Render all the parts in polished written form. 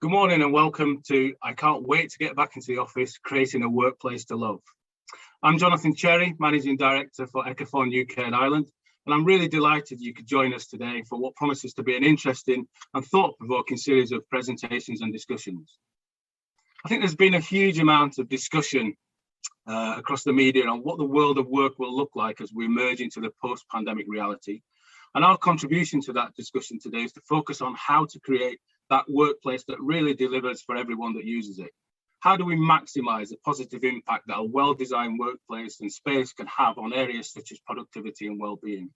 Good morning and welcome to I Can't Wait to Get Back into the Office, Creating a Workplace to Love. I'm Jonathan Cherry, Managing Director for Ecophon UK and Ireland, and I'm really delighted you could join us today for what promises to be an interesting and thought-provoking series of presentations and discussions. I think there's been a huge amount of discussion across the media on what the world of work will look like as we emerge into the post-pandemic reality. And our contribution to that discussion today is to focus on how to create that workplace that really delivers for everyone that uses it. How do we maximize the positive impact that a well-designed workplace and space can have on areas such as productivity and well-being?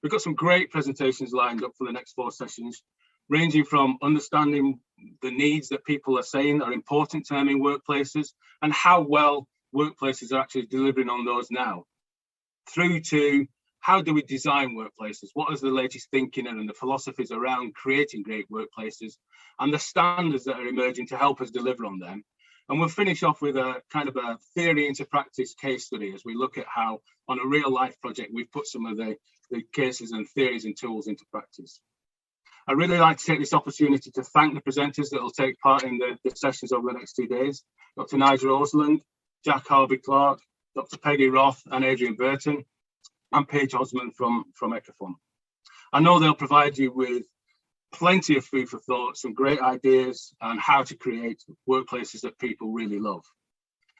We've got some great presentations lined up for the next 4 sessions, ranging from understanding the needs that people are saying are important to them in workplaces and how well workplaces are actually delivering on those now, through to how do we design workplaces? What is the latest thinking and the philosophies around creating great workplaces and the standards that are emerging to help us deliver on them? And we'll finish off with a kind of a theory into practice case study as we look at how on a real life project we've put some of the cases and theories and tools into practice. I'd really like to take this opportunity to thank the presenters that will take part in the sessions over the next 2 days. Dr Nigel Oseland, Jack Harvey-Clark, Dr Peggy Roth and Adrian Burton, and Paige Osmond from Ecophon. I know they'll provide you with plenty of food for thought, some great ideas on how to create workplaces that people really love.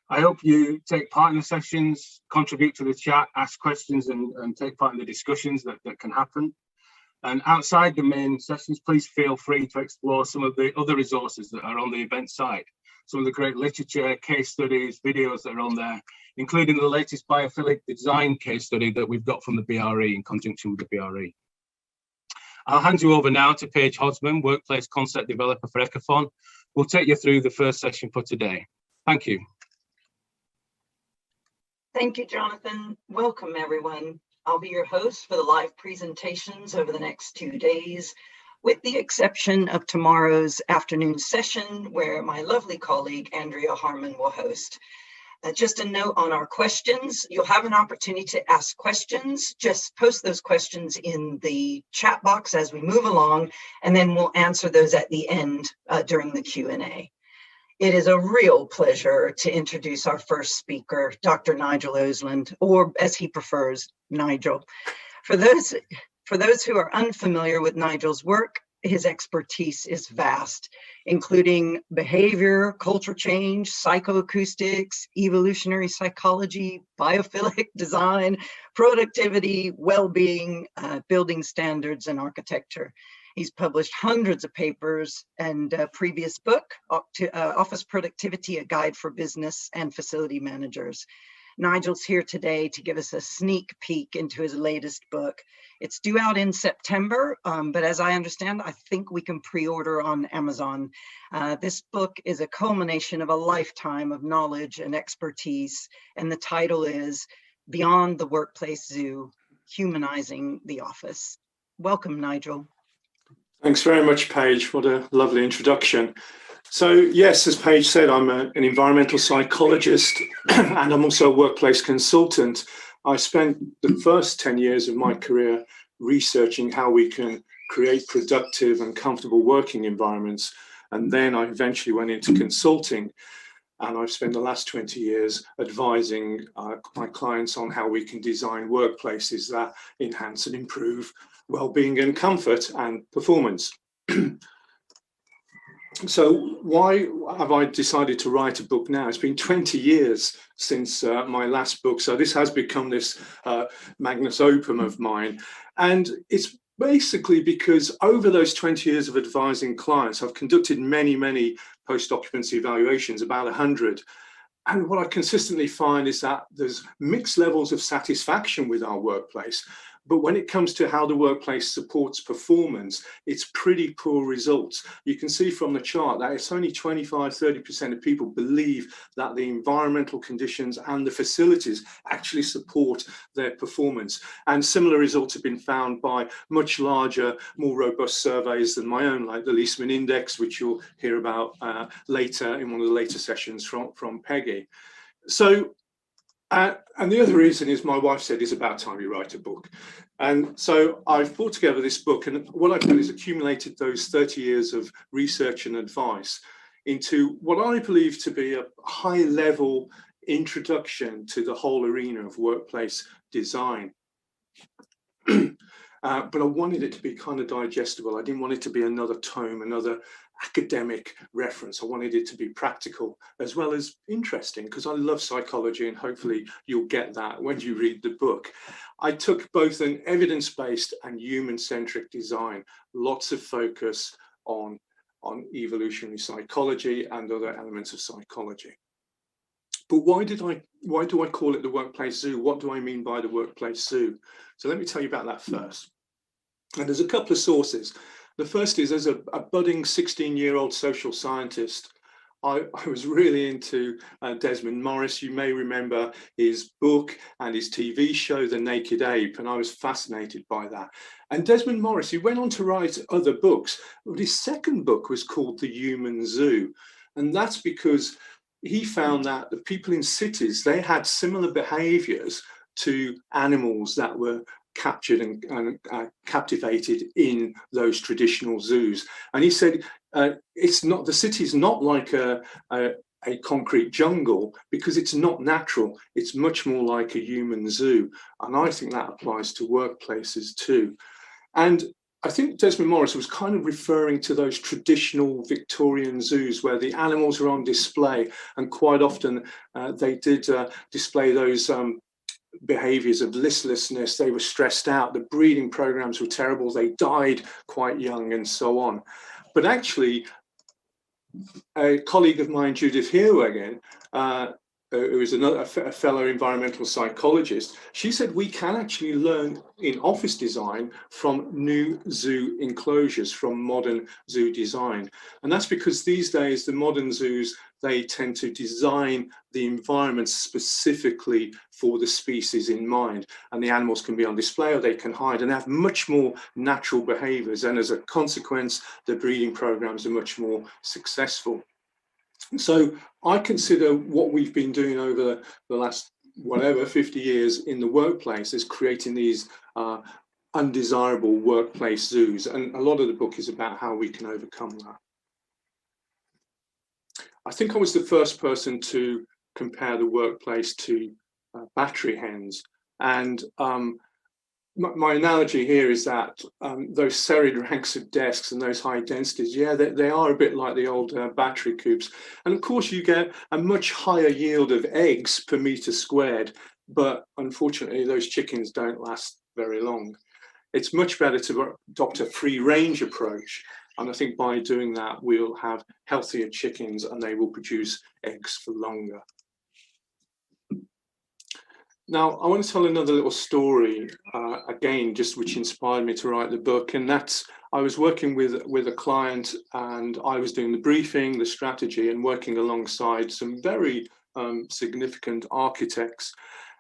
I hope you take part in the sessions, contribute to the chat, ask questions and take part in the discussions that can happen. And outside the main sessions, please feel free to explore some of the other resources that are on the event site. Some of the great literature, case studies, videos that are on there, including the latest Biophilic Design case study that we've got from the BRE in conjunction with the BRE. I'll hand you over now to Paige Osmond, Workplace Concept Developer for Ecophon. We'll take you through the first session for today. Thank you. Thank you, Jonathan. Welcome, everyone. I'll be your host for the live presentations over the next 2 days, with the exception of tomorrow's afternoon session, where my lovely colleague, Andrea Harmon, will host. Just a note on our questions. You'll have an opportunity to ask questions. Just post those questions in the chat box as we move along, and then we'll answer those at the end during the Q&A. It is a real pleasure to introduce our first speaker, Dr. Nigel Oseland, or as he prefers, Nigel. For those who are unfamiliar with Nigel's work, his expertise is vast, including behavior, culture change, psychoacoustics, evolutionary psychology, biophilic design, productivity, well-being, building standards, and architecture. He's published hundreds of papers and a previous book, Office Productivity, A Guide for Business and Facility Managers. Nigel's here today to give us a sneak peek into his latest book. It's due out in September, but as I understand, I think we can pre-order on Amazon. This book is a culmination of a lifetime of knowledge and expertise, and the title is Beyond the Workplace Zoo, Humanizing the Office. Welcome, Nigel. Thanks very much, Paige. What a lovely introduction. So yes, as Paige said, I'm an environmental psychologist and I'm also a workplace consultant. I spent the first 10 years of my career researching how we can create productive and comfortable working environments. And then I eventually went into consulting. And I've spent the last 20 years advising my clients on how we can design workplaces that enhance and improve well-being and comfort and performance. So why have I decided to write a book now? It's been 20 years since my last book, so this has become this magnus opum of mine. And it's basically because over those 20 years of advising clients, I've conducted many post-occupancy evaluations, about 100. And what I consistently find is that there's mixed levels of satisfaction with our workplace. But when it comes to how the workplace supports performance, it's pretty poor results. You can see from the chart that it's only 25–30% of people believe that the environmental conditions and the facilities actually support their performance. And similar results have been found by much larger, more robust surveys than my own, like the Leesman Index, which you'll hear about later in one of the later sessions from Peggy. So And the other reason is my wife said it's about time you write a book. And so I've put together this book, and what I've done is accumulated those 30 years of research and advice into what I believe to be a high-level introduction to the whole arena of workplace design. But I wanted it to be kind of digestible. I didn't want it to be another tome, another academic reference. I wanted it to be practical as well as interesting, because I love psychology, and hopefully you'll get that when you read the book. I took both an evidence-based and human-centric design, lots of focus on evolutionary psychology and other elements of psychology. But why do I call it the workplace zoo? What do I mean by the workplace zoo? So let me tell you about that first. And there's a couple of sources. The first is, as a budding 16-year-old social scientist, I was really into Desmond Morris. You may remember his book and his TV show, The Naked Ape, and I was fascinated by that. And Desmond Morris, he went on to write other books, but his second book was called The Human Zoo. And that's because he found that the people in cities, they had similar behaviors to animals that were captured and captivated in those traditional zoos. And he said, the city's not like a concrete jungle, because it's not natural. It's much more like a human zoo. And I think that applies to workplaces too. And I think Desmond Morris was kind of referring to those traditional Victorian zoos where the animals are on display, and quite often they did display those behaviors of listlessness. They were stressed out, the breeding programs were terrible, they died quite young, and so on. But actually, a colleague of mine, Judith Heerwegen, who is a fellow environmental psychologist, she said we can actually learn in office design from new zoo enclosures, from modern zoo design. And that's because these days, the modern zoos, they tend to design the environment specifically for the species in mind. And the animals can be on display, or they can hide, and have much more natural behaviors. And as a consequence, the breeding programs are much more successful. So I consider what we've been doing over the last, 50 years in the workplace is creating these undesirable workplace zoos. And a lot of the book is about how we can overcome that. I think I was the first person to compare the workplace to battery hens. And my analogy here is that those serried ranks of desks and those high densities, yeah, they are a bit like the old battery coops. And of course, you get a much higher yield of eggs per meter squared, but unfortunately, those chickens don't last very long. It's much better to adopt a free range approach. And I think by doing that, we'll have healthier chickens and they will produce eggs for longer. Now, I want to tell another little story, again, just which inspired me to write the book. And that's, I was working with a client, and I was doing the briefing, the strategy, and working alongside some very significant architects.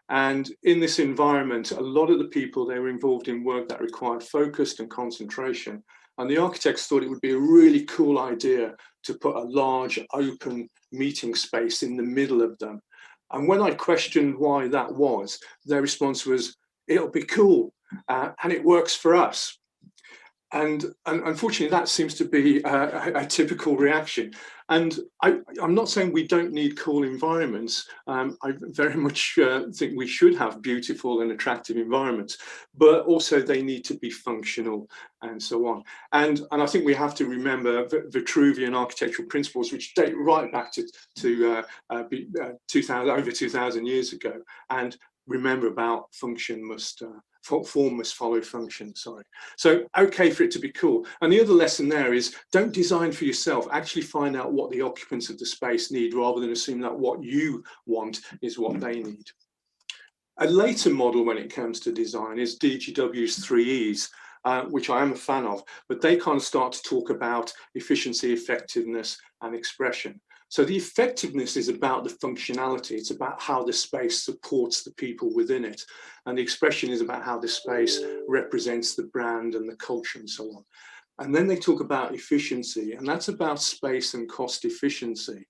And in this environment, a lot of the people, they were involved in work that required focus and concentration. And the architects thought it would be a really cool idea to put a large open meeting space in the middle of them. And when I questioned why that was, their response was, it'll be cool, and it works for us. And unfortunately, that seems to be a typical reaction. And I'm not saying we don't need cool environments. I very much think we should have beautiful and attractive environments, but also they need to be functional and so on. And I think we have to remember Vitruvian architectural principles, which date right back to over 2,000 years ago. And remember about function must form must follow function, sorry. So, okay for it to be cool. And the other lesson there is, don't design for yourself, actually find out what the occupants of the space need, rather than assume that what you want is what they need. A later model when it comes to design is DGW's 3Es, which I am a fan of, but they kind of start to talk about efficiency, effectiveness, and expression. So the effectiveness is about the functionality. It's about how the space supports the people within it. And the expression is about how the space represents the brand and the culture and so on. And then they talk about efficiency, and that's about space and cost efficiency.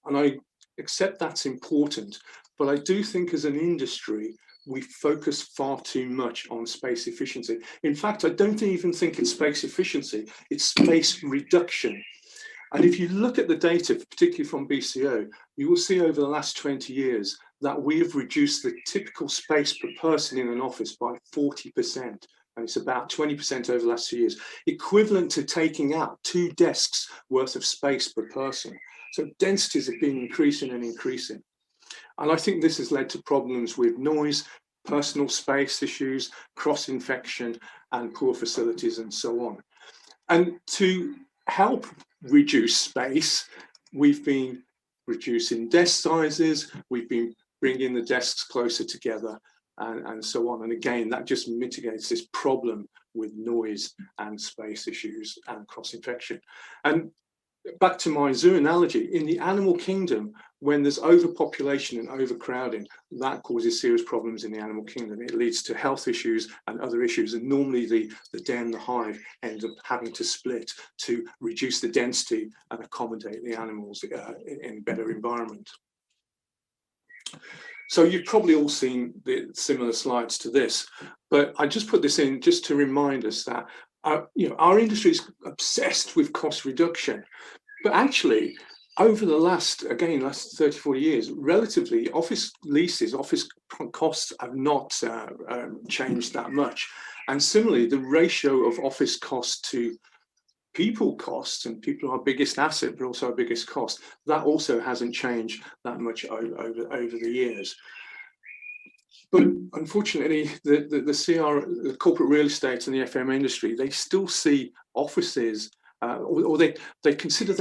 And I accept that's important, but I do think as an industry, we focus far too much on space efficiency. In fact, I don't even think it's space efficiency, it's space reduction. And if you look at the data, particularly from BCO, you will see over the last 20 years that we have reduced the typical space per person in an office by 40%. And it's about 20% over the last 2 years, equivalent to taking out 2 desks worth of space per person. So densities have been increasing and increasing. And I think this has led to problems with noise, personal space issues, cross-infection, and poor facilities, and so on. And to help reduce space, we've been reducing desk sizes, we've been bringing the desks closer together, and so on. And again, that just mitigates this problem with noise and space issues and cross-infection. And back to my zoo analogy, in the animal kingdom, when there's overpopulation and overcrowding, that causes serious problems in the animal kingdom. It leads to health issues and other issues. And normally the den, the hive, ends up having to split to reduce the density and accommodate the animals in a better environment. So you've probably all seen the similar slides to this, but I just put this in just to remind us that our industry is obsessed with cost reduction, but actually over the last 30, 40 years, relatively office leases, office costs have not changed that much. And similarly, the ratio of office cost to people costs, and people are our biggest asset, but also our biggest cost, that also hasn't changed that much over the years. But unfortunately, the corporate real estate and the FM industry, they still see offices, or they consider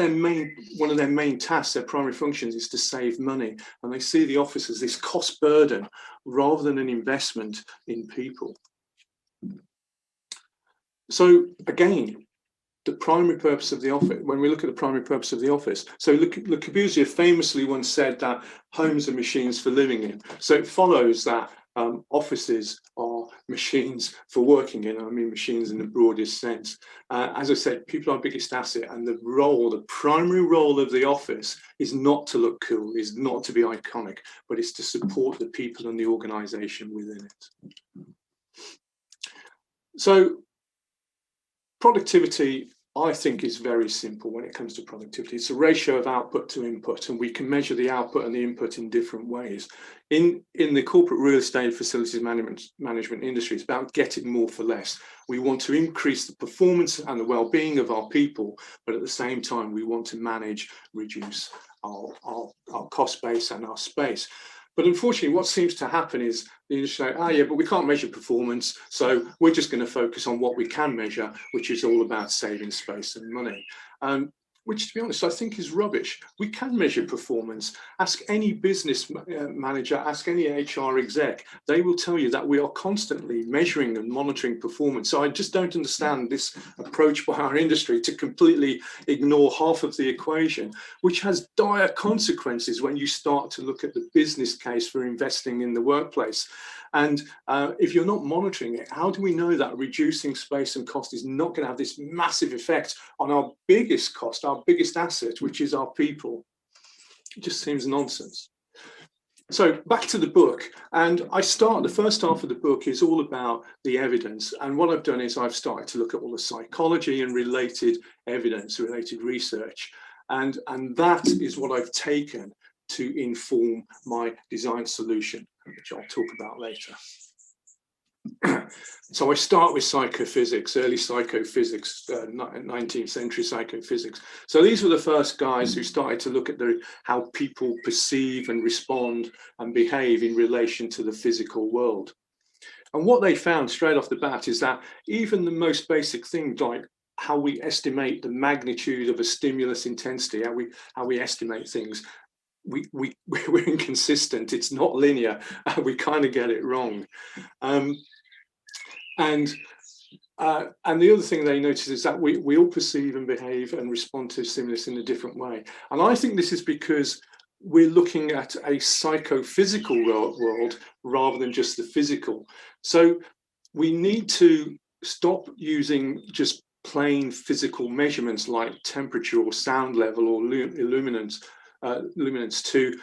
one of their main tasks, their primary functions, is to save money, and they see the office as this cost burden rather than an investment in people. So again, the primary purpose of the office, when we look at the primary purpose of the office, so Le Corbusier famously once said that homes are machines for living in. So it follows that offices are machines for working in. I mean machines in the broadest sense. As I said, people are our biggest asset, and the primary role of the office is not to look cool, is not to be iconic, but it's to support the people and the organization within it. So productivity, I think, is very simple when it comes to productivity. It's a ratio of output to input, and we can measure the output and the input in different ways. In the corporate real estate facilities management industry, it's about getting more for less. We want to increase the performance and the well-being of our people, but at the same time, we want to reduce our cost base and our space. But unfortunately, what seems to happen is the industry say, yeah, but we can't measure performance, so we're just going to focus on what we can measure, which is all about saving space and money. Which, to be honest, I think is rubbish. We can measure performance. Ask any business manager, ask any HR exec. They will tell you that we are constantly measuring and monitoring performance. So I just don't understand this approach by our industry to completely ignore half of the equation, which has dire consequences when you start to look at the business case for investing in the workplace. And if you're not monitoring it, how do we know that reducing space and cost is not going to have this massive effect on our biggest cost, our biggest asset, which is our people? It just seems nonsense. So back to the book, and the first half of the book is all about the evidence. And what I've done is I've started to look at all the psychology and related evidence, related research. And that is what I've taken to inform my design solution, which I'll talk about later. So I start with psychophysics, early psychophysics, 19th century psychophysics. So these were the first guys who started to look at how people perceive and respond and behave in relation to the physical world. And what they found straight off the bat is that even the most basic thing, like how we estimate the magnitude of a stimulus intensity, how we estimate things, we're inconsistent. It's not linear. We kind of get it wrong. And the other thing they notice is that we all perceive and behave and respond to stimulus in a different way. And I think this is because we're looking at a psychophysical world rather than just the physical. So we need to stop using just plain physical measurements like temperature or sound level or luminance to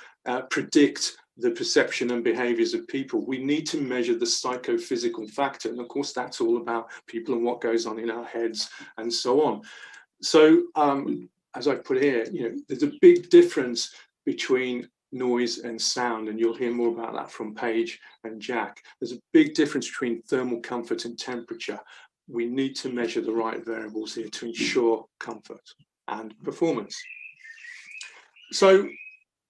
predict the perception and behaviors of people, we need to measure the psychophysical factor. And of course, that's all about people and what goes on in our heads and so on. So as I put here, there's a big difference between noise and sound, and you'll hear more about that from Paige and Jack. There's a big difference between thermal comfort and temperature. We need to measure the right variables here to ensure comfort and performance. So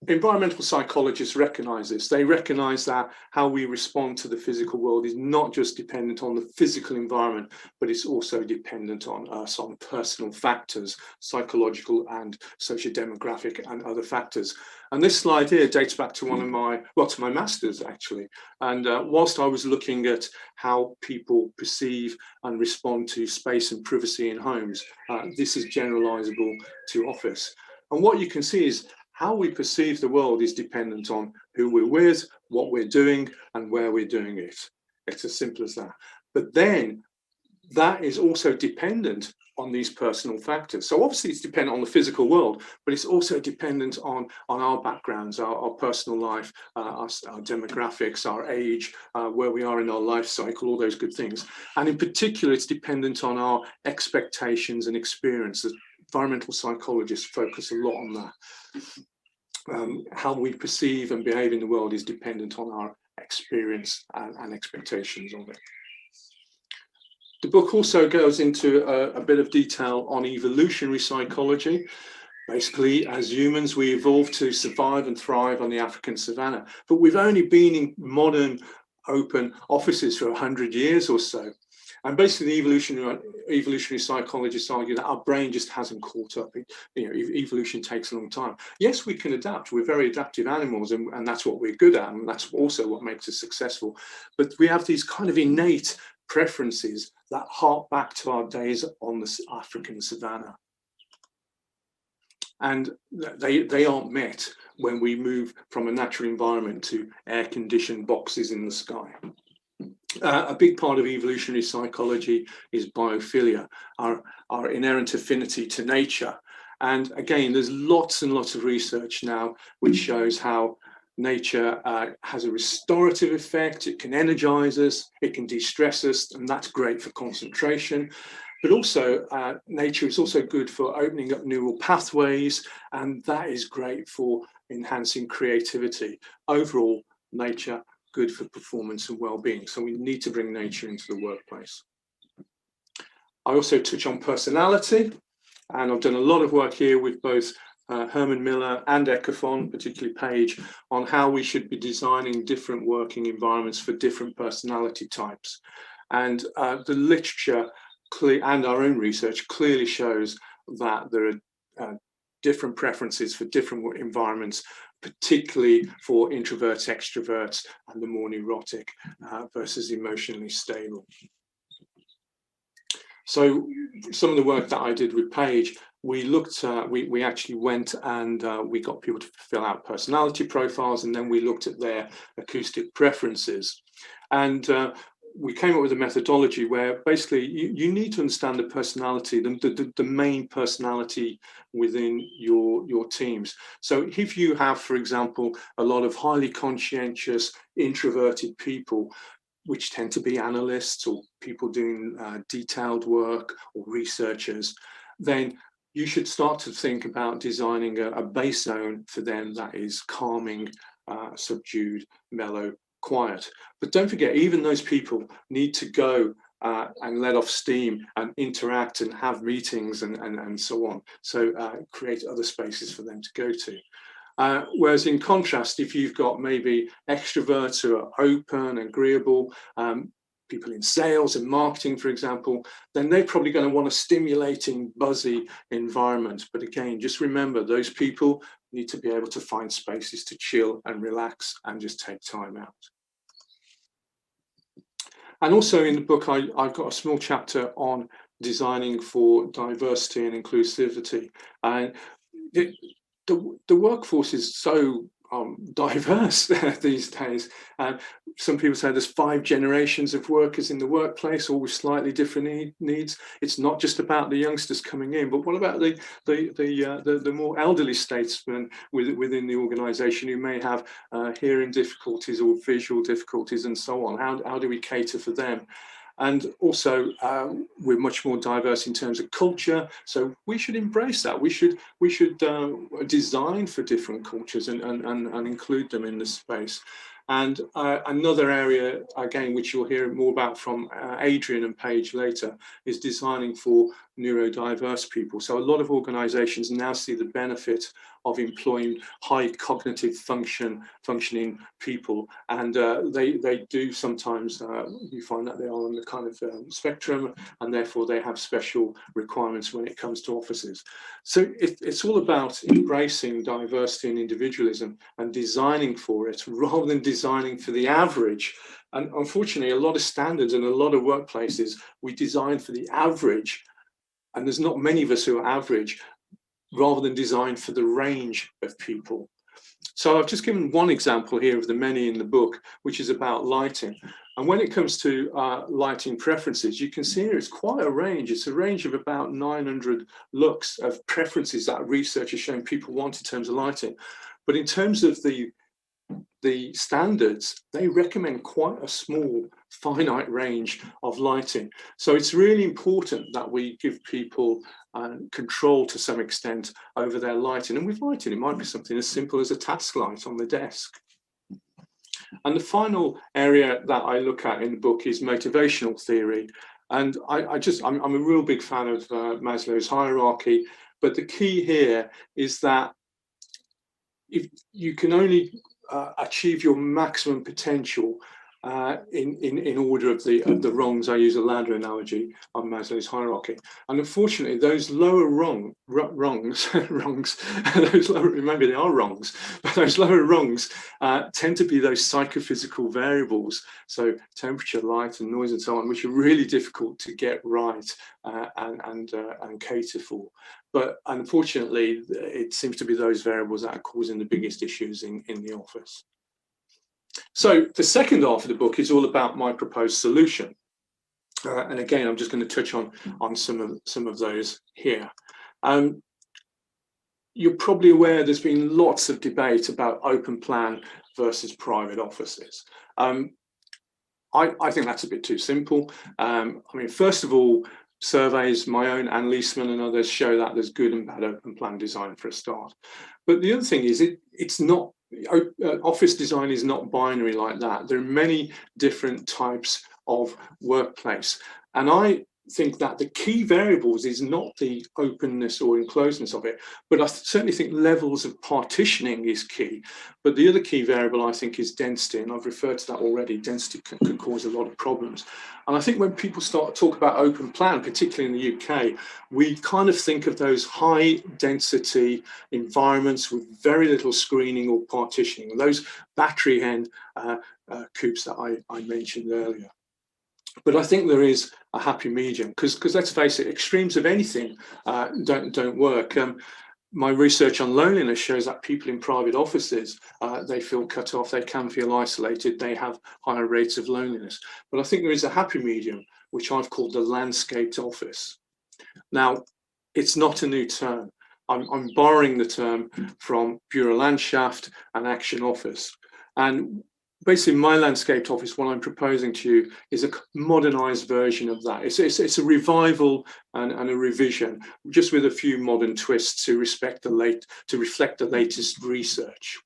environmental psychologists recognize this. They recognize that how we respond to the physical world is not just dependent on the physical environment, but it's also dependent on us, on personal factors, psychological and socio-demographic and other factors. And this slide here dates back to one of my, to my master's actually. And whilst I was looking at how people perceive and respond to space and privacy in homes, this is generalizable to office. And what you can see is how we perceive the world is dependent on who we're with, what we're doing, and where we're doing it. It's as simple as that. But then that is also dependent on these personal factors. So obviously it's dependent on the physical world, but it's also dependent on our backgrounds, our personal life, our demographics, our age, where we are in our life cycle, all those good things. And in particular, it's dependent on our expectations and experiences. Environmental psychologists focus a lot on that. How we perceive and behave in the world is dependent on our experience and expectations of it. The book also goes into a bit of detail on evolutionary psychology. Basically, as humans, we evolved to survive and thrive on the African savannah, but we've only been in modern open offices for 100 years or so. And basically, evolutionary psychologists argue that our brain just hasn't caught up. Evolution takes a long time. Yes, we can adapt. We're very adaptive animals, and that's what we're good at, and that's also what makes us successful. But we have these kind of innate preferences that hark back to our days on the African savannah. And they aren't met when we move from a natural environment to air-conditioned boxes in the sky. A big part of evolutionary psychology is biophilia, our inherent affinity to nature. And again, there's lots and lots of research now which shows how nature has a restorative effect. It can energize us, it can de-stress us, and that's great for concentration. But also, nature is also good for opening up neural pathways, and that is great for enhancing creativity. Overall, nature good for performance and well-being. So we need to bring nature into the workplace. I also touch on personality, and I've done a lot of work here with both Herman Miller and Ecofon, particularly Paige, on how we should be designing different working environments for different personality types. And the literature and our own research clearly shows that there are different preferences for different environments, particularly for introverts, extroverts, and the more neurotic versus emotionally stable. So some of the work that I did with Paige, we looked at, we actually went and we got people to fill out personality profiles, and then we looked at their acoustic preferences. And we came up with a methodology where basically you need to understand the personality, the main personality within your teams. So if you have, for example, a lot of highly conscientious, introverted people, which tend to be analysts or people doing detailed work or researchers, then you should start to think about designing a base zone for them that is calming, subdued, mellow, quiet. But don't forget, even those people need to go and let off steam and interact and have meetings and so on. So create other spaces for them to go to. Whereas in contrast, if you've got maybe extroverts who are open, agreeable, people in sales and marketing, for example, then they're probably going to want a stimulating, buzzy environment. But again, just remember, those people need to be able to find spaces to chill and relax and just take time out. And also in the book, I've got a small chapter on designing for diversity and inclusivity. And the workforce is so diverse these days. Some people say there's 5 generations of workers in the workplace, all with slightly different needs. It's not just about the youngsters coming in, but what about the more elderly statesmen within the organisation who may have hearing difficulties or visual difficulties and so on? How do we cater for them? And also, we're much more diverse in terms of culture, so we should embrace that. We should design for different cultures and include them in the space. And another area, again, which you'll hear more about from Adrian and Paige later, is designing for neurodiverse people. So a lot of organizations now see the benefit of employing high cognitive functioning people, and they do sometimes, you find that they are on the kind of spectrum, and therefore they have special requirements when it comes to offices. So it's all about embracing diversity and individualism and designing for it rather than designing for the average. And unfortunately, a lot of standards and a lot of workplaces, we design for the average, and there's not many of us who are average, rather than design for the range of people. So I've just given one example here of the many in the book, which is about lighting. And when it comes to lighting preferences, you can see here it's quite a range. It's a range of about 900 lux of preferences that research has shown people want in terms of lighting. But in terms of the standards, they recommend quite a small, finite range of lighting. So it's really important that we give people control to some extent over their lighting. And with lighting, it might be something as simple as a task light on the desk. And the final area that I look at in the book is motivational theory. And I'm a real big fan of Maslow's hierarchy, but the key here is that if you can only achieve your maximum potential in order of the rungs. I use a ladder analogy on Maslow's hierarchy, and unfortunately, those lower rungs, those lower, maybe they are rungs, but those lower rungs tend to be those psychophysical variables, so temperature, light, and noise, and so on, which are really difficult to get right and cater for. But unfortunately, it seems to be those variables that are causing the biggest issues in the office. So the second half of the book is all about my proposed solution. And again, I'm just going to touch on some of those here. You're probably aware there's been lots of debate about open plan versus private offices. I think that's a bit too simple. I mean, first of all, surveys, my own and Leisman and others, show that there's good and bad open plan design for a start. But the other thing is it's not, office design is not binary like that. There are many different types of workplace. And I think that the key variables is not the openness or enclosedness of it, but I certainly think levels of partitioning is key. But the other key variable, I think, is density, and I've referred to that already. Density can cause a lot of problems. And I think when people start to talk about open plan, particularly in the UK, we kind of think of those high density environments with very little screening or partitioning, those battery end coupes that I mentioned earlier. But I think there is a happy medium, because let's face it, extremes of anything don't work. My research on loneliness shows that people in private offices, they feel cut off, they can feel isolated, they have higher rates of loneliness. But I think there is a happy medium, which I've called the landscaped office. Now, it's not a new term. I'm borrowing the term from Bürolandschaft and Action Office. And basically, my landscaped office, what I'm proposing to you, is a modernized version of that. It's a revival and a revision, just with a few modern twists to reflect the latest research.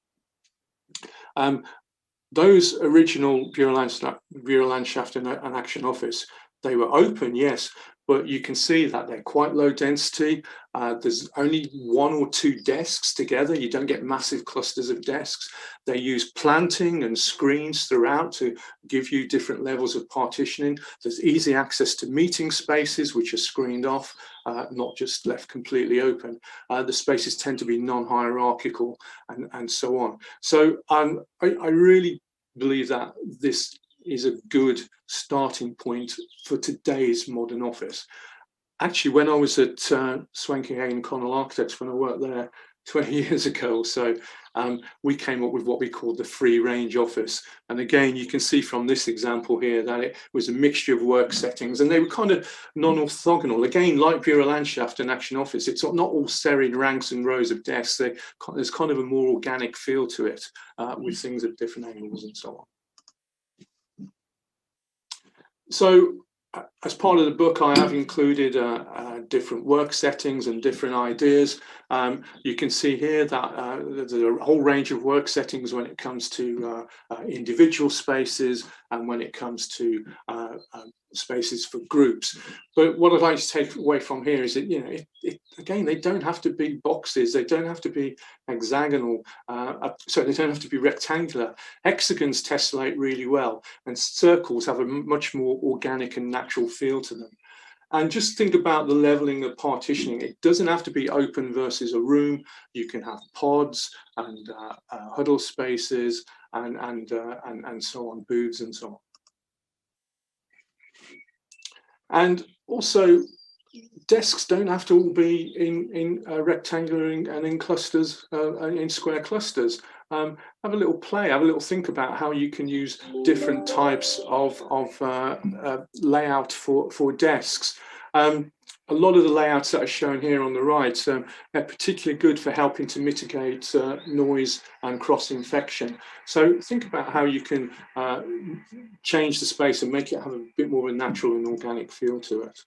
Those original Bürolandschaft and Action Office, they were open, yes, but you can see that they're quite low density. There's only 1 or 2 desks together. You don't get massive clusters of desks. They use planting and screens throughout to give you different levels of partitioning. There's easy access to meeting spaces, which are screened off, not just left completely open. The spaces tend to be non-hierarchical and so on. So I really believe that this is a good starting point for today's modern office. Actually, when I was at Swanking Hagen Connell Architects, when I worked there 20 years ago or so, we came up with what we called the free range office. And again, you can see from this example here that it was a mixture of work settings, and they were kind of non-orthogonal. Again, like Bureau Landschaft and Action Office, it's not all serried ranks and rows of desks. There's kind of a more organic feel to it, with things at different angles and so on. So as part of the book, I have included different work settings and different ideas. You can see here that there's a whole range of work settings when it comes to individual spaces and when it comes to spaces for groups. But what I'd like to take away from here is that, you know, again, they don't have to be boxes, they don't have to be hexagonal, so they don't have to be rectangular. Hexagons tessellate really well, and circles have a much more organic and natural feel to them. And just think about the leveling of partitioning. It doesn't have to be open versus a room. You can have pods and huddle spaces and so on, booths and so on. And also, desks don't have to all be in rectangular and in clusters, in square clusters. Have a little play, have a little think about how you can use different types of layout for desks. A lot of the layouts that are shown here on the right are particularly good for helping to mitigate noise and cross-infection. So think about how you can change the space and make it have a bit more of a natural and organic feel to it.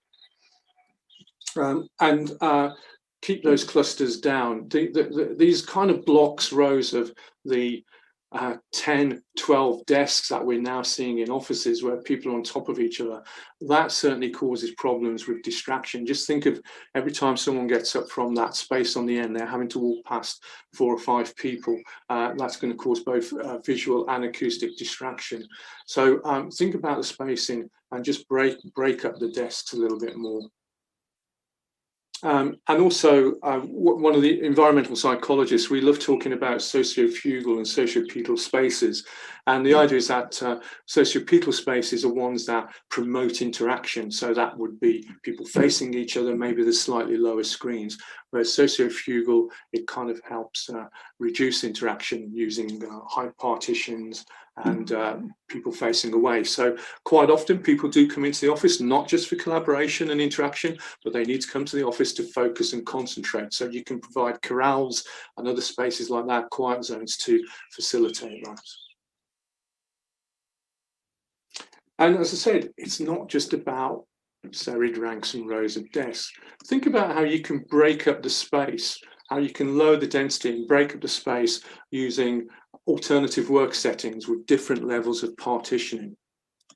Keep those clusters down. These kind of blocks, rows of the 10, 12 desks that we're now seeing in offices where people are on top of each other, that certainly causes problems with distraction. Just think of every time someone gets up from that space on the end, they're having to walk past 4 or 5 people. That's going to cause both visual and acoustic distraction. So think about the spacing and just break up the desks a little bit more. And also, one of the environmental psychologists, we love talking about sociofugal and sociopetal spaces. And the idea is that sociopetal spaces are ones that promote interaction. So that would be people facing each other, maybe there's slightly lower screens. Whereas sociofugal, it kind of helps reduce interaction using high partitions and people facing away. So quite often people do come into the office, not just for collaboration and interaction, but they need to come to the office to focus and concentrate. So you can provide corrals and other spaces like that, quiet zones, to facilitate that. And as I said, it's not just about serried ranks and rows of desks. Think about how you can break up the space, how you can lower the density and break up the space using alternative work settings with different levels of partitioning.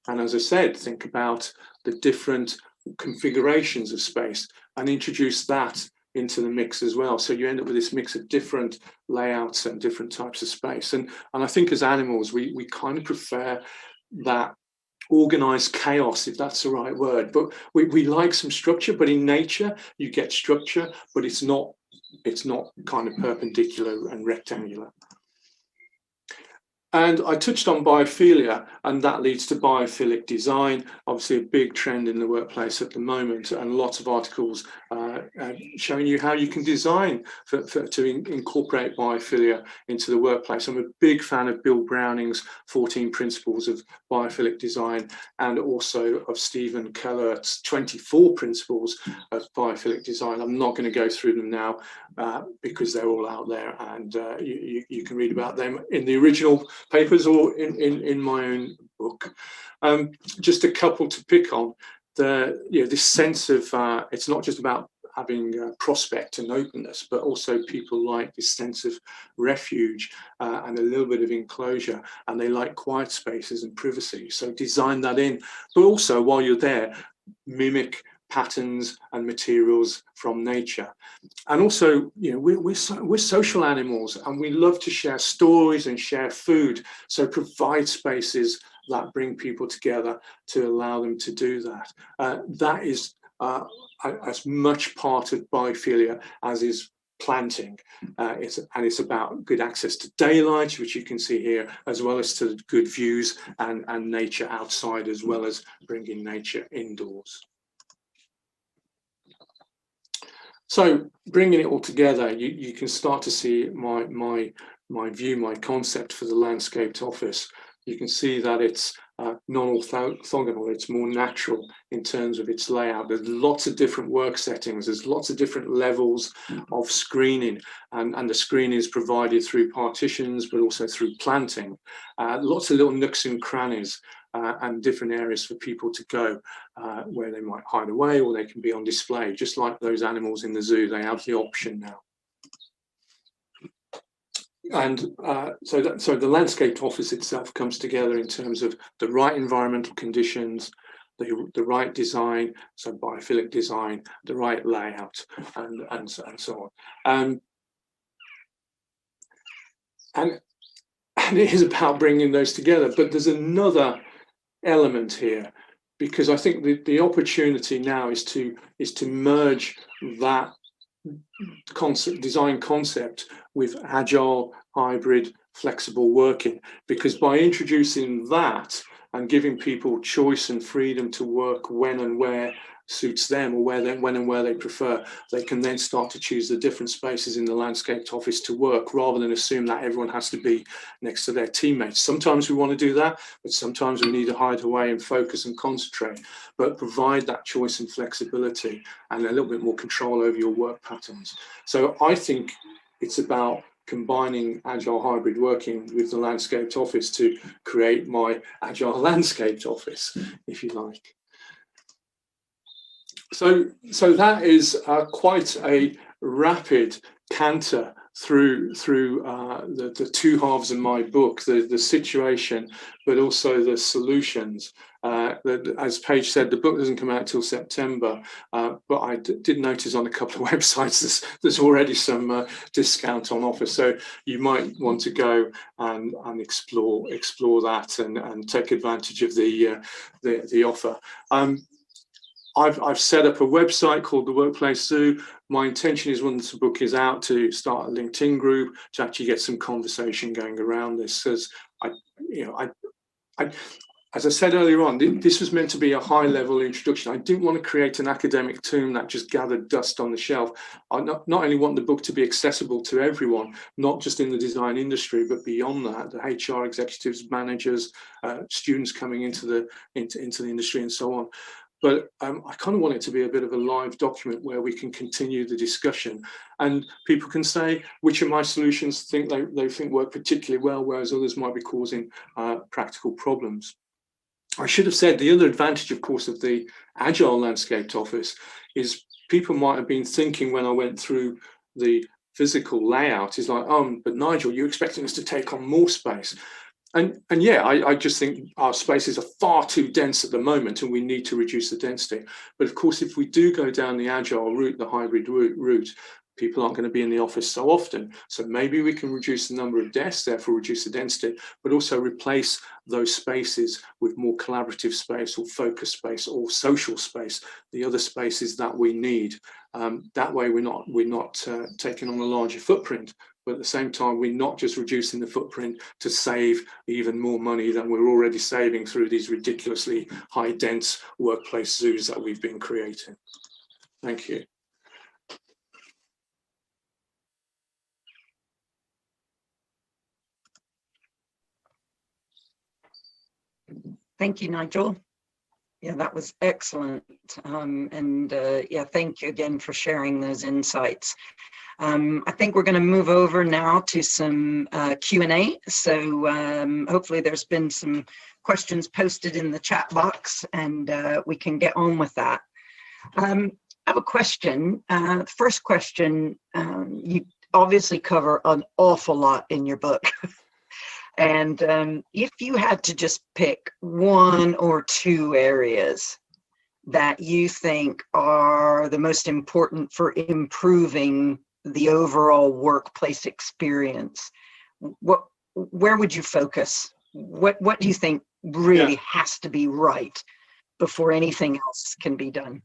And as I said, think about the different configurations of space and introduce that into the mix as well. So you end up with this mix of different layouts and different types of space. And I think as animals, we kind of prefer that organized chaos, if that's the right word, but we like some structure. But in nature you get structure, but it's not kind of perpendicular and rectangular. And I touched on biophilia, and that leads to biophilic design, obviously a big trend in the workplace at the moment, and lots of articles showing you how you can design to incorporate biophilia into the workplace. I'm a big fan of Bill Browning's 14 Principles of Biophilic Design, and also of Stephen Kellert's 24 Principles of Biophilic Design. I'm not going to go through them now because they're all out there, and you can read about them in the original papers or in my own book. Just a couple to pick on. This sense of it's not just about having prospect and openness, but also people like this sense of refuge and a little bit of enclosure, and they like quiet spaces and privacy. So design that in, but also while you're there, mimic patterns and materials from nature. And also, we're social animals, and we love to share stories and share food. So provide spaces that bring people together to allow them to do that. That is as much part of biophilia as is planting. It's about good access to daylight, which you can see here, as well as to good views and nature outside, as well as bringing nature indoors. So bringing it all together, you can start to see my view, my concept for the landscaped office, you can see that it's non-orthogonal. It's more natural in terms of its layout. There's lots of different work settings. There's lots of different levels of screening, and the screening is provided through partitions, but also through planting. Lots of little nooks and crannies and different areas for people to go where they might hide away, or they can be on display, just like those animals in the zoo. They have the option now. And so the landscaped office itself comes together in terms of the right environmental conditions, the right design, so biophilic design, the right layout, and so on. And it is about bringing those together. But there's another element here, because I think the opportunity now is to merge that design concept with agile, hybrid, flexible working, because by introducing that and giving people choice and freedom to work when and where suits them, or when and where they prefer, they can then start to choose the different spaces in the landscaped office to work, rather than assume that everyone has to be next to their teammates. Sometimes we want to do that, but sometimes we need to hide away and focus and concentrate, but provide that choice and flexibility and a little bit more control over your work patterns. So I think it's about combining agile hybrid working with the landscaped office to create my agile landscaped office, if you like. So that is quite a rapid canter through the two halves of my book, the situation, but also the solutions. As Paige said, the book doesn't come out till September, but I did notice on a couple of websites there's already some discount on offer, so you might want to go and explore that and take advantage of the offer. I've set up a website called the Workplace Zoo. My intention is, once the book is out, to start a LinkedIn group to actually get some conversation going around this. Because as I said earlier on, this was meant to be a high-level introduction. I didn't want to create an academic tome that just gathered dust on the shelf. I not only want the book to be accessible to everyone, not just in the design industry, but beyond that, the HR executives, managers, students coming into the industry, and so on. But I kind of want it to be a bit of a live document where we can continue the discussion, and people can say which of my solutions they think work particularly well, whereas others might be causing practical problems. I should have said the other advantage, of course, of the agile landscaped office is people might have been thinking, when I went through the physical layout, is like, but Nigel, you're expecting us to take on more space. And yeah, I just think our spaces are far too dense at the moment, and we need to reduce the density. But of course, if we do go down the agile route, the hybrid route, people aren't going to be in the office so often. So maybe we can reduce the number of desks, therefore reduce the density, but also replace those spaces with more collaborative space, or focus space, or social space, the other spaces that we need. That way we're not taking on a larger footprint, but at the same time, we're not just reducing the footprint to save even more money than we're already saving through these ridiculously high dense workplace zoos that we've been creating. Thank you. Thank you, Nigel. Yeah, that was excellent. Yeah, thank you again for sharing those insights. I think we're going to move over now to some Q&A. So hopefully there's been some questions posted in the chat box, and we can get on with that. I have a question. First question, you obviously cover an awful lot in your book. And if you had to just pick one or two areas that you think are the most important for improving the overall workplace experience, where would you focus? What do you think really has to be right before anything else can be done?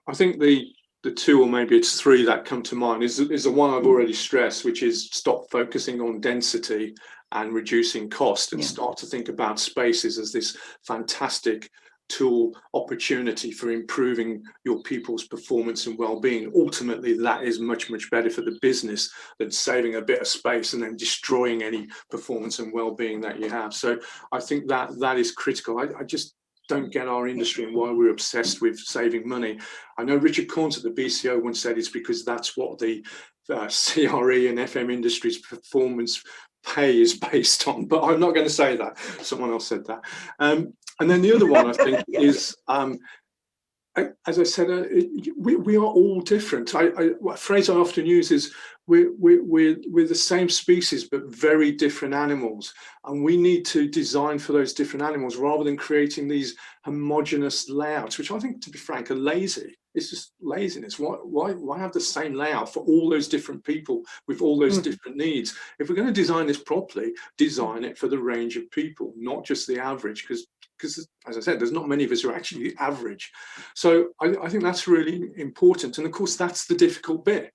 I think the two, or maybe it's three, that come to mind is the one I've already stressed, which is stop focusing on density and reducing cost, and start to think about spaces as this fantastic tool opportunity for improving your people's performance and well-being, ultimately that is much, much better for the business than saving a bit of space and then destroying any performance and well-being that you have. So I think that is critical. I just don't get our industry and why we're obsessed with saving money. I know Richard Corns at the BCO once said it's because that's what the CRE and FM industry's performance pay is based on, but I'm not going to say that. Someone else said that. And then the other one I think is, as I said, we are all different. A phrase I often use is we're the same species but very different animals, and we need to design for those different animals rather than creating these homogeneous layouts, which I think, to be frank, are lazy. It's just laziness. Why have the same layout for all those different people with all those different needs? If we're going to design this properly, design it for the range of people, not just the average, because as I said, there's not many of us who are actually the average. So I think that's really important. And of course, that's the difficult bit.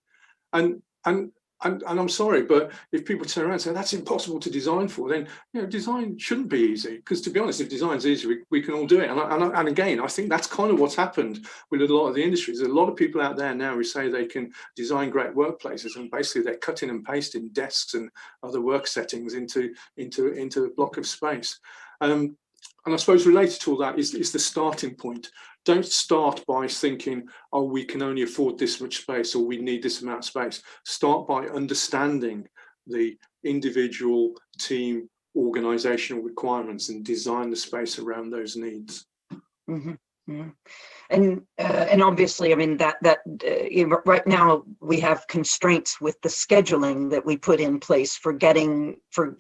And I'm sorry, but if people turn around and say that's impossible to design for, then design shouldn't be easy. Because to be honest, if design's easy, we can all do it. And again, I think that's kind of what's happened with a lot of the industries. There's a lot of people out there now who say they can design great workplaces, and basically they're cutting and pasting desks and other work settings into a block of space. And I suppose related to all that is the starting point. Don't start by thinking, oh, we can only afford this much space or we need this amount of space. Start by understanding the individual, team, organizational requirements and design the space around those needs. Mm-hmm. Mm-hmm. And obviously, I mean, right now we have constraints with the scheduling that we put in place for getting for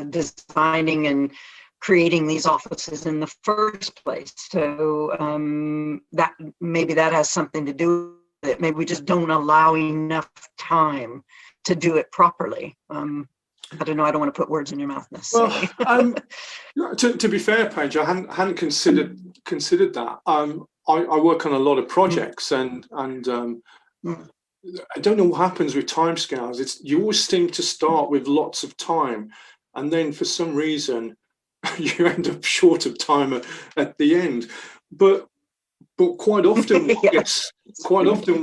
designing and creating these offices in the first place. So that maybe that has something to do with it. Maybe we just don't allow enough time to do it properly. I don't know. I don't want to put words in your mouth necessarily. Well, to be fair, Paige, I hadn't considered that. I work on a lot of projects, and I don't know what happens with timescales. You always seem to start with lots of time, and then for some reason you end up short of time at the end. But quite often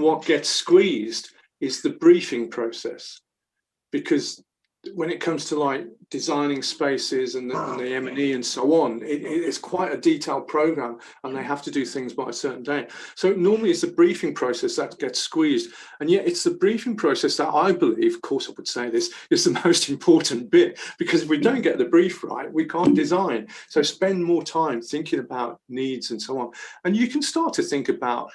what gets squeezed is the briefing process, because when it comes to like designing spaces and the M&E and so on, it's quite a detailed program, and they have to do things by a certain day. So normally it's the briefing process that gets squeezed, and yet it's the briefing process that I believe, of course I would say this, is the most important bit, because if we don't get the brief right, we can't design. So spend more time thinking about needs and so on, and you can start to think about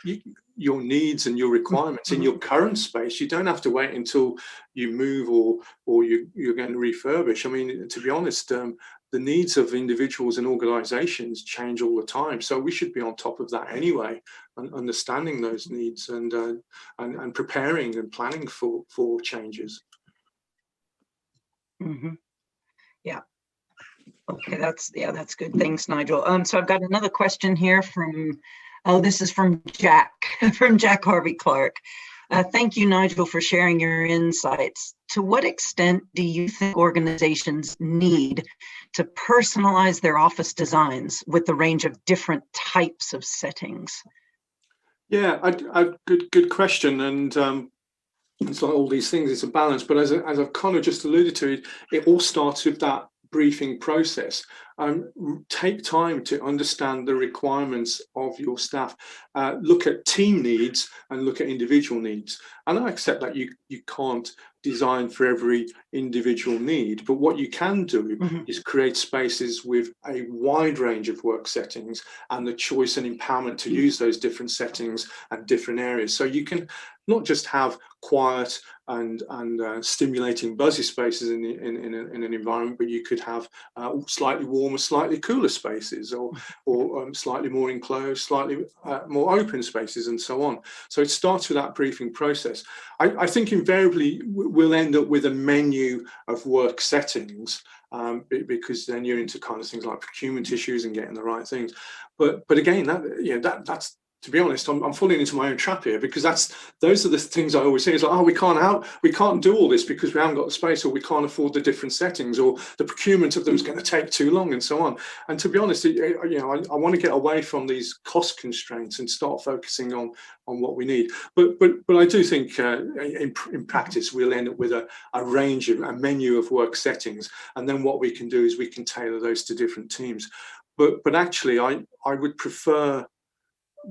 your needs and your requirements in your current space. You don't have to wait until you move or you're going to refurbish. I mean, to be honest, the needs of individuals and organizations change all the time. So we should be on top of that anyway, and understanding those needs and preparing and planning for changes. Mm-hmm. Yeah. Okay, that's good. Thanks, Nigel. So I've got another question here this is from Jack, from Jack Harvey Clark. Thank you, Nigel, for sharing your insights. To what extent do you think organizations need to personalize their office designs with the range of different types of settings? Yeah, good question. And it's like all these things, it's a balance. But as I've kind of just alluded to, it all starts with that briefing process. Take time to understand the requirements of your staff. Look at team needs and look at individual needs. And I accept that you can't design for every individual need, but what you can do is create spaces with a wide range of work settings and the choice and empowerment to use those different settings and different areas. So you can not just have quiet and stimulating buzzy spaces in an environment, but you could have slightly warmer, slightly cooler spaces, or slightly more enclosed, slightly more open spaces, and so on. So it starts with that briefing process. I think invariably we'll end up with a menu of work settings, because then you're into kind of things like procurement issues and getting the right things. But again, that's to be honest, I'm falling into my own trap here, because those are the things I always say. It's like, oh, we can't do all this because we haven't got the space, or we can't afford the different settings, or the procurement of them is going to take too long, and so on. And to be honest, I want to get away from these cost constraints and start focusing on what we need. But I do think in practice we'll end up with a range of a menu of work settings, and then what we can do is we can tailor those to different teams. But actually, I would prefer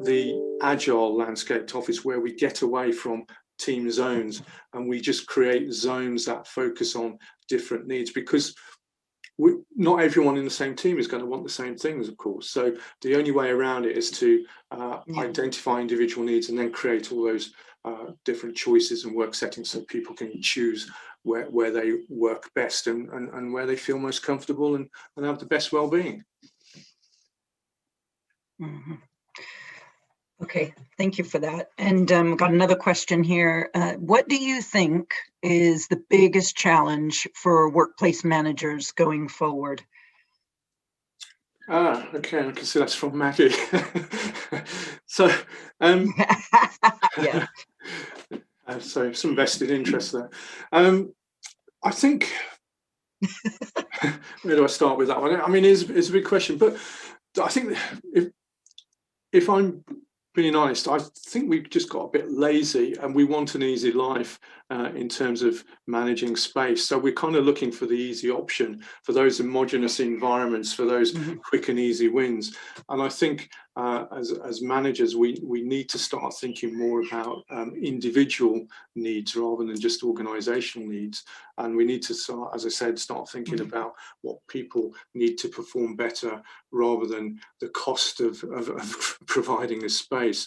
the agile landscaped office, where we get away from team zones and we just create zones that focus on different needs, because not everyone in the same team is going to want the same things, of course. So the only way around it is to identify individual needs and then create all those different choices and work settings, so people can choose where they work best and where they feel most comfortable and have the best well-being. Mm-hmm. Okay, thank you for that. And got another question here. What do you think is the biggest challenge for workplace managers going forward? Okay, I can see that's from Maggie. So, yeah. So some vested interest there. I think, where do I start with that one? I mean, it's a big question, but I think if I'm being honest, I think we've just got a bit lazy, and we want an easy life in terms of managing space. So we're kind of looking for the easy option, for those homogenous environments, for those quick and easy wins. And I think as managers, we need to start thinking more about individual needs rather than just organizational needs. And we need to start, as I said, start thinking about what people need to perform better rather than the cost of providing this space.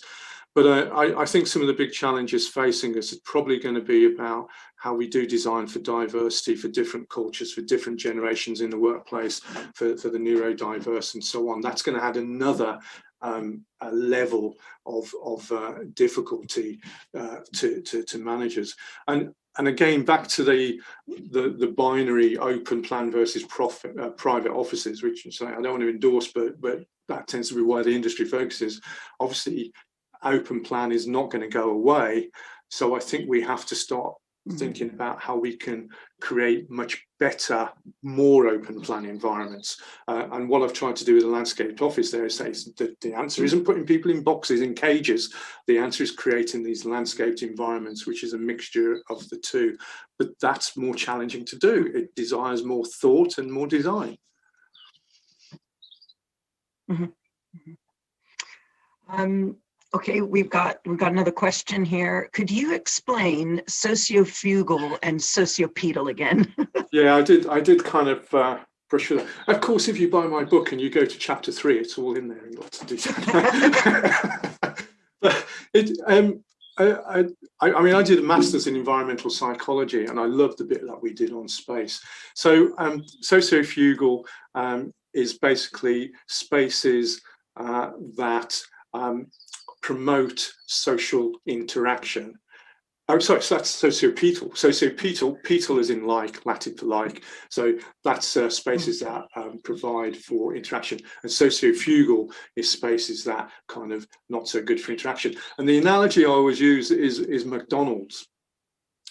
But I think some of the big challenges facing us is probably going to be about how we do design for diversity, for different cultures, for different generations in the workplace, for the neurodiverse and so on. That's going to add another a level of difficulty to managers. And again, back to the binary open plan versus private offices, which I don't want to endorse, but that tends to be why the industry focuses. Obviously, open plan is not going to go away. So I think we have to start thinking about how we can create much better, more open plan environments. And what I've tried to do with the landscaped office there is say that the answer isn't putting people in boxes, in cages. The answer is creating these landscaped environments, which is a mixture of the two. But that's more challenging to do. It desires more thought and more design. Okay, we've got another question here. Could you explain sociofugal and sociopetal again? Yeah, I did kind of brush with that. Of course, if you buy my book and you go to chapter 3, it's all in there in lots of detail. But I mean, I did a master's in environmental psychology, and I loved the bit that we did on space. So sociofugal is basically spaces that promote social interaction. Oh, sorry, so that's sociopetal. Sociopetal is in like, Latin for like. So that's spaces that provide for interaction. And sociofugal is spaces that kind of not so good for interaction. And the analogy I always use is McDonald's,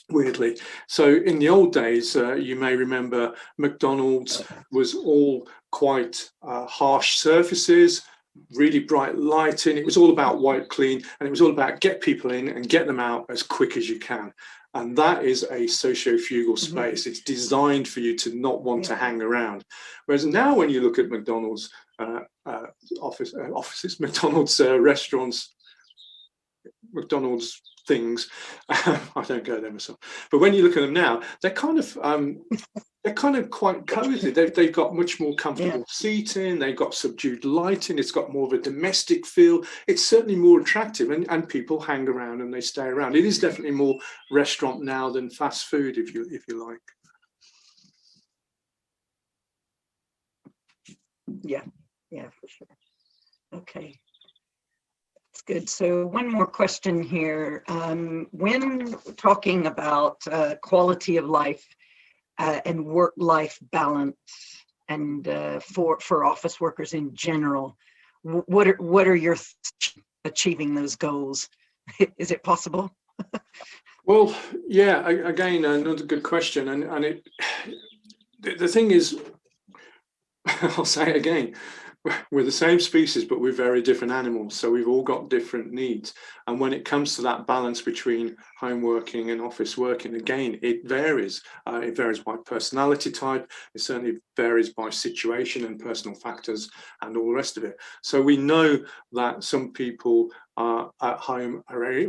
weirdly. So in the old days, you may remember McDonald's was all quite harsh surfaces, really bright lighting. It was all about white clean, and it was all about get people in and get them out as quick as you can. And that is a sociofugal space. It's designed for you to not want to hang around. Whereas now when you look at McDonald's offices, McDonald's restaurants, McDonald's things, I don't go there myself, but when you look at them now, they're kind of quite cozy. They've got much more comfortable seating, they've got subdued lighting, it's got more of a domestic feel. It's certainly more attractive, and people hang around and they stay around. It is definitely more restaurant now than fast food, if you like. Yeah, for sure. Okay. That's good. So one more question here. When talking about quality of life and work-life balance, and for office workers in general, what are your achieving those goals? Is it possible? Well, yeah, again, another good question. And the thing is, I'll say it again, we're the same species, but we're very different animals. So we've all got different needs. And when it comes to that balance between home working and office working, again, it varies. It varies by personality type. It certainly varies by situation and personal factors and all the rest of it. So we know that some people at home are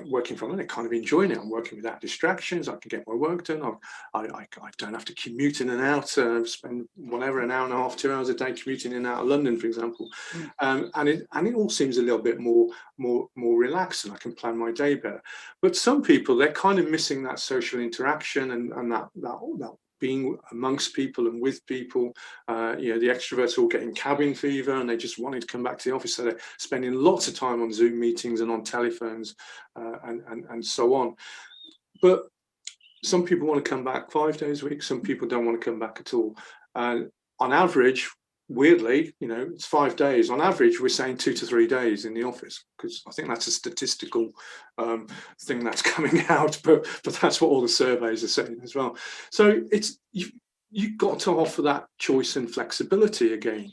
working from home, they're kind of enjoying it. I'm working without distractions. I can get my work done. I don't have to commute in and out, spend whatever, an hour and a half, 2 hours a day commuting in and out of London, for example. And it all seems a little bit more relaxed, and I can plan my day better. But some people, they're kind of missing that social interaction and that being amongst people and with people. The extroverts all getting cabin fever and they just wanted to come back to the office, so they're spending lots of time on Zoom meetings and on telephones and so on. But some people want to come back 5 days a week, some people don't want to come back at all. On average, weirdly, it's 5 days. On average, we're saying 2 to 3 days in the office, because I think that's a statistical thing that's coming out, but that's what all the surveys are saying as well. So you've got to offer that choice and flexibility again.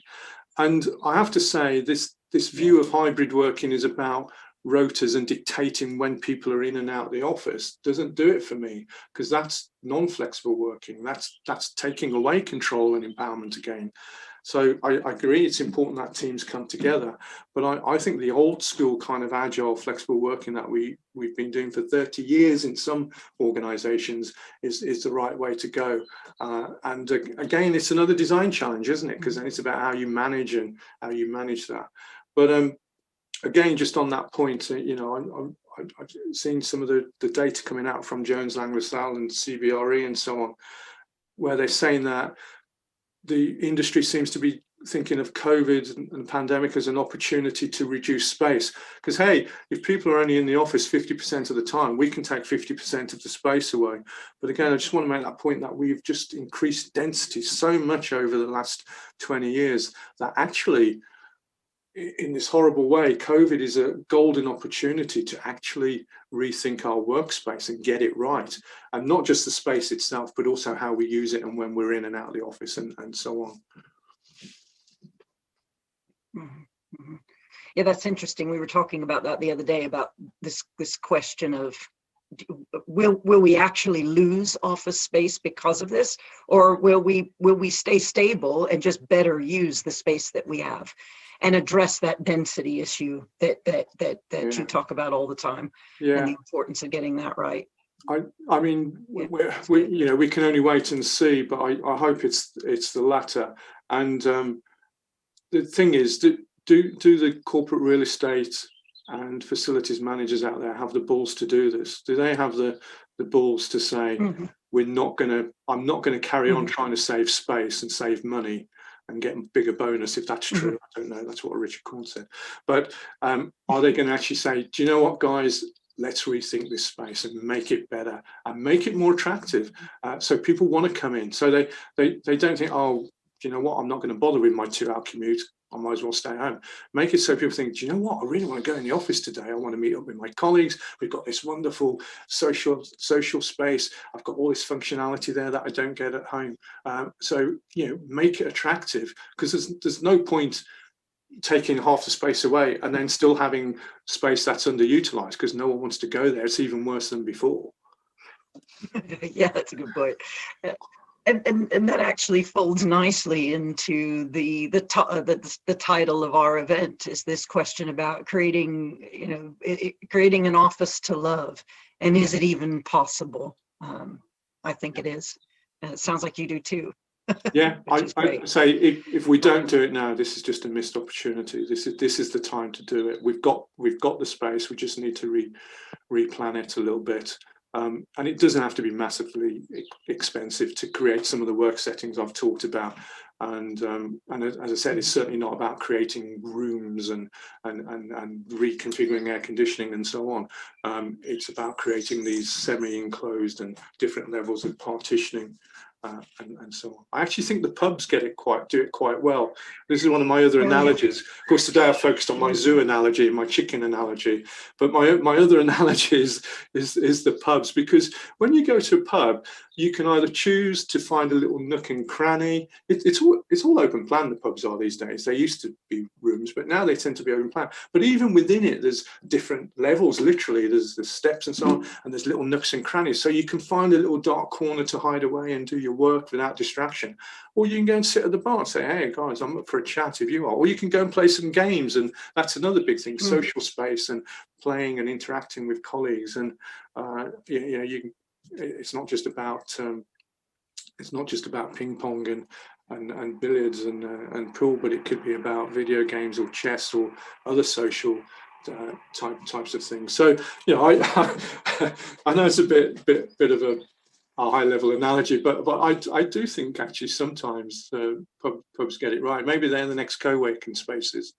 And I have to say, this view of hybrid working is about rotas and dictating when people are in and out of the office doesn't do it for me, because that's non-flexible working. That's taking away control and empowerment again. So I agree, it's important that teams come together, but I think the old school kind of agile, flexible working that we've been doing for 30 years in some organizations is the right way to go. And again, it's another design challenge, isn't it? Because then it's about how you manage that. But again, just on that point, I've seen some of the data coming out from Jones Lang LaSalle and CBRE and so on, where they're saying that the industry seems to be thinking of COVID and the pandemic as an opportunity to reduce space. Because, hey, if people are only in the office 50% of the time, we can take 50% of the space away. But again, I just want to make that point that we've just increased density so much over the last 20 years that actually, in this horrible way, COVID is a golden opportunity to actually rethink our workspace and get it right. And not just the space itself, but also how we use it and when we're in and out of the office and so on. Mm-hmm. Yeah, that's interesting. We were talking about that the other day, about this question of, will we actually lose office space because of this, or will we stay stable and just better use the space that we have and address that density issue that you talk about all the time, and the importance of getting that right? I mean, we can only wait and see, but I hope it's the latter. And the thing is, do the corporate real estate and facilities managers out there have the balls to do this? Do they have the balls to say, I'm not going to carry on trying to save space and save money and get a bigger bonus, if that's true? I don't know. That's what Richard Korn said. But are they going to actually say, do you know what, guys? Let's rethink this space and make it better and make it more attractive, so people want to come in. So they don't think, oh, do you know what? I'm not going to bother with my 2-hour commute. I might as well stay home. Make it so people think, do you know what? I really want to go in the office today. I want to meet up with my colleagues. We've got this wonderful social space. I've got all this functionality there that I don't get at home. So, make it attractive, because there's no point taking half the space away and then still having space that's underutilized because no one wants to go there. It's even worse than before. Yeah, that's a good point. And that actually folds nicely into the title of our event, is this question about creating an office to love, and is it even possible? I think it is, and it sounds like you do too. Yeah, I say if we don't do it now, this is just a missed opportunity. This is the time to do it. We've got the space. We just need to replan it a little bit. And it doesn't have to be massively expensive to create some of the work settings I've talked about. And as I said, it's certainly not about creating rooms and reconfiguring air conditioning and so on. It's about creating these semi-enclosed and different levels of partitioning. and so on. I actually think the pubs do it quite well. This is one of my other analogies. Of course, today I focused on my zoo analogy, my chicken analogy, but my other analogy is the pubs, because when you go to a pub, you can either choose to find a little nook and cranny. It's all open plan, the pubs are these days. They used to be rooms, but now they tend to be open plan. But even within it, there's different levels, literally. There's steps and so on, and there's little nooks and crannies. So you can find a little dark corner to hide away and do your work without distraction. Or you can go and sit at the bar and say, hey, guys, I'm up for a chat if you are. Or you can go and play some games, and that's another big thing, social space and playing and interacting with colleagues. And it's not just about ping pong and billiards and pool, but it could be about video games or chess or other social types of things. So I know it's a bit of a high level analogy, but I do think actually sometimes pubs get it right. Maybe they're the next co-working spaces.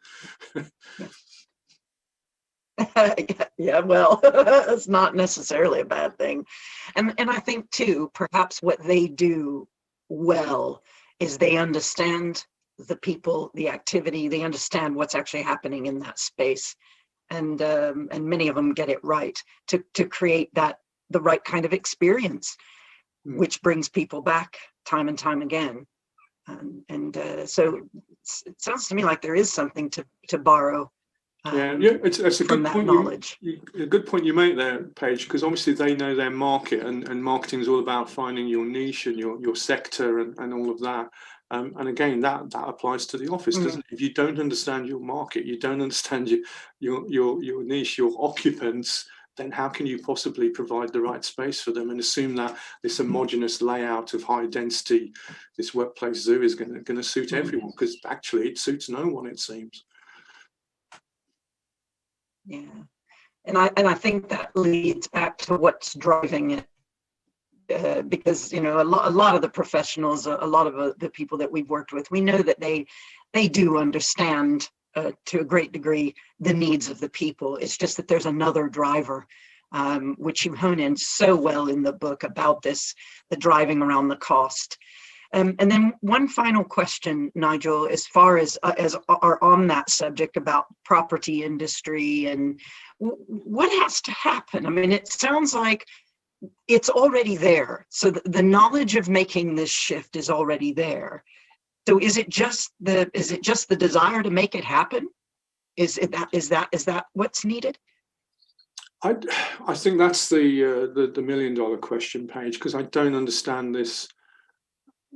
Yeah, well, it's not necessarily a bad thing. And I think too, perhaps what they do well is they understand the people, the activity, they understand what's actually happening in that space. And many of them get it right to create the right kind of experience, which brings people back time and time again. So it sounds to me like there is something to borrow. It's a good point. Knowledge. A good point you make there, Paige, because obviously they know their market, and marketing is all about finding your niche and your sector and all of that. And again, that applies to the office, doesn't it? If you don't understand your market, you don't understand your niche, your occupants, then how can you possibly provide the right space for them and assume that this homogenous layout of high density, this workplace zoo is going to suit everyone? Because actually it suits no one, it seems. Yeah, and I think that leads back to what's driving it, because a lot of the professionals, a lot of the people that we've worked with, we know that they do understand to a great degree the needs of the people. It's just that there's another driver, which you hone in so well in the book about this, the driving around the cost. And then one final question, Nigel, as far as are on that subject about property industry and what has to happen? I mean, it sounds like it's already there. So the knowledge of making this shift is already there. So is it just the desire to make it happen? Is that what's needed? I think that's the $1 million question, Paige, because I don't understand this.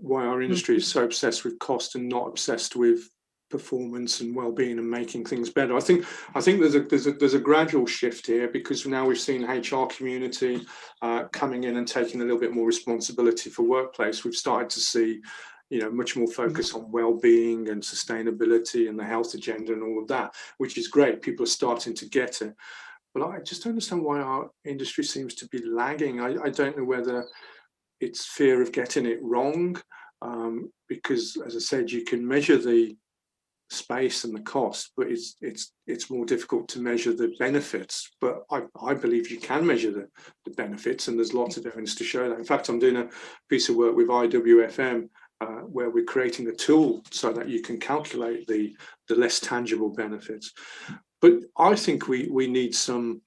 Why our industry is so obsessed with cost and not obsessed with performance and well-being and making things better. I think there's a gradual shift here, because now we've seen HR community coming in and taking a little bit more responsibility for workplace. We've started to see much more focus on well-being and sustainability and the health agenda and all of that, which is great. People are starting to get it, but I just don't understand why our industry seems to be lagging. I don't know whether it's fear of getting it wrong, because, as I said, you can measure the space and the cost, but it's more difficult to measure the benefits. But I believe you can measure the benefits, and there's lots of evidence to show that. In fact, I'm doing a piece of work with IWFM where we're creating a tool so that you can calculate the less tangible benefits. But I think we need some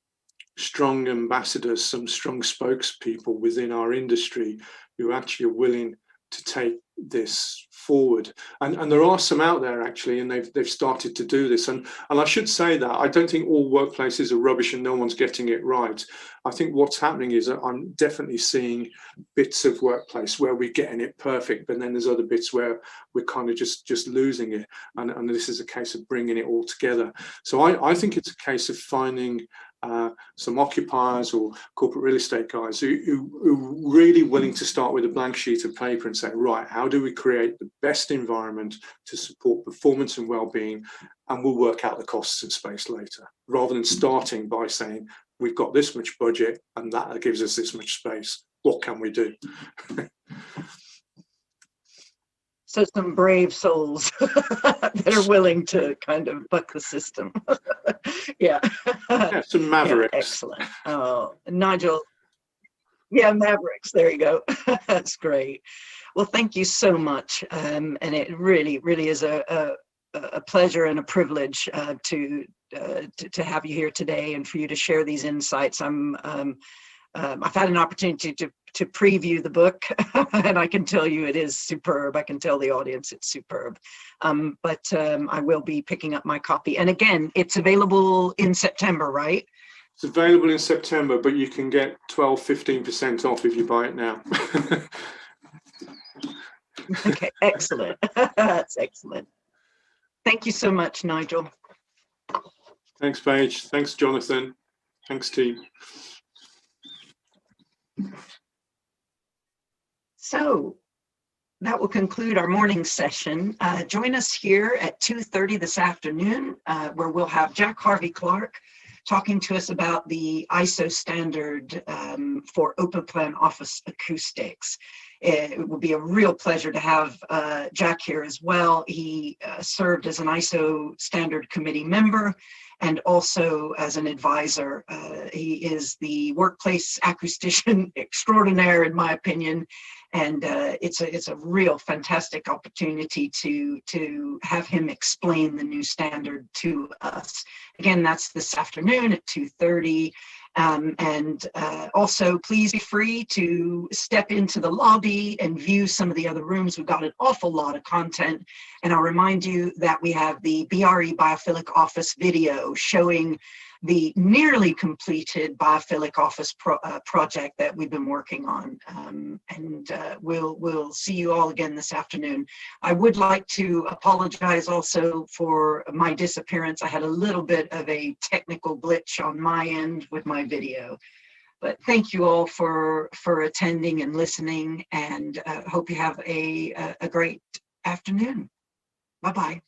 strong ambassadors, some strong spokespeople within our industry who actually are willing to take this forward. And there are some out there actually, and they've started to do this. And I should say that I don't think all workplaces are rubbish and no one's getting it right. I think what's happening is that I'm definitely seeing bits of workplace where we're getting it perfect, but then there's other bits where we're kind of just losing it. And this is a case of bringing it all together. So I think it's a case of finding some occupiers or corporate real estate guys who are really willing to start with a blank sheet of paper and say, right, how do we create the best environment to support performance and well-being, and we'll work out the costs and space later, rather than starting by saying, we've got this much budget and that gives us this much space. What can we do? So some brave souls that are willing to kind of buck the system. Yeah. Yeah, some mavericks. Yeah, excellent. Oh, Nigel. Yeah, Mavericks. There you go. That's great. Well, thank you so much. And it really, really is a pleasure and a privilege to have you here today and for you to share these insights. I've had an opportunity to preview the book, and I can tell you it is superb. I can tell the audience it's superb. But I will be picking up my copy. And again, it's available in September, right? It's available in September, but you can get 15% off if you buy it now. Okay, excellent. That's excellent. Thank you so much, Nigel. Thanks, Paige. Thanks, Jonathan. Thanks, team. So that will conclude our morning session. Join us here at 2:30 this afternoon, where we'll have Jack Harvey Clark talking to us about the ISO standard for open plan office acoustics. It will be a real pleasure to have Jack here as well. He served as an ISO standard committee member and also as an advisor. He is the workplace acoustician extraordinaire, in my opinion, and it's a real fantastic opportunity to have him explain the new standard to us. Again, that's this afternoon at 2:30. And also, please be free to step into the lobby and view some of the other rooms. We've got an awful lot of content. And I'll remind you that we have the BRE Biophilic Office video showing the nearly completed Biophilic Office project that we've been working on. We'll see you all again this afternoon. I would like to apologize also for my disappearance. I had a little bit of a technical glitch on my end with my video. But thank you all for attending and listening, and hope you have a great afternoon. Bye-bye.